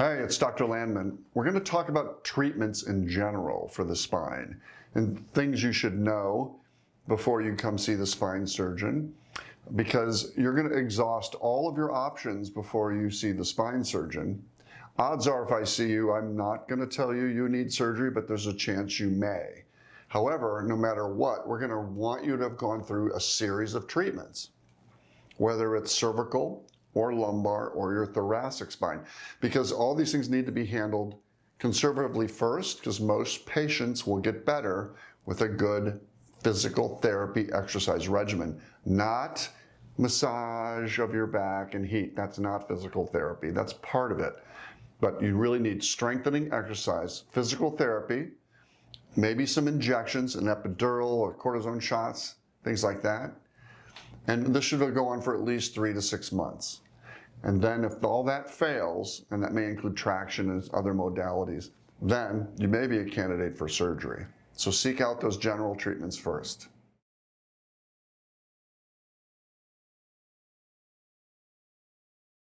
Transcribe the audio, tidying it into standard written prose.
Hi, it's Dr. Lanman. We're going to talk about treatments in general for the spine and things you should know before you come see the spine surgeon, because you're going to exhaust all of your options before you see the spine surgeon. Odds are, if I see you, I'm not going to tell you you need surgery, but there's a chance you may. However, no matter what, we're going to want you to have gone through a series of treatments, whether it's cervical or lumbar or your thoracic spine, because all these things need to be handled conservatively first, because most patients will get better with a good physical therapy exercise regimen, not massage of your back and heat. That's not physical therapy. That's part of it. But you really need strengthening exercise, physical therapy, maybe some injections, an epidural or cortisone shots, things like that. And this should go on for at least 3 to 6 months. And then if all that fails, and that may include traction and other modalities, then you may be a candidate for surgery. So seek out those general treatments first.